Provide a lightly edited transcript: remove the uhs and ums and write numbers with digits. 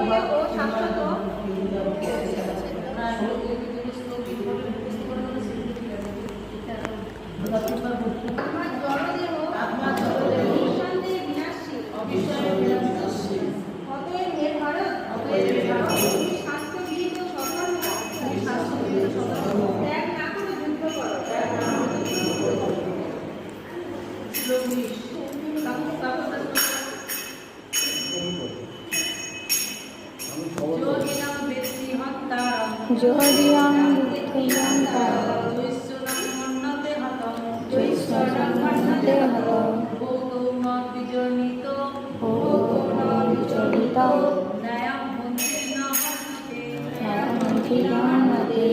অপরিহার্য ও শাশ্বত আমার জড়দেহ নিঃসন্দেহে বিনাশী। অতএব হে ভারত, তুমি শাস্ত্রবিহিত সকল ত্যাগ না করে যুদ্ধ করো। জহরিয়াং বুদ্ধিয়ন্তারং জৈশ্বরং মন্যতে হতং ভোগো ন বিচলিত ন্যায়ং হন্তি ন হন্যতে।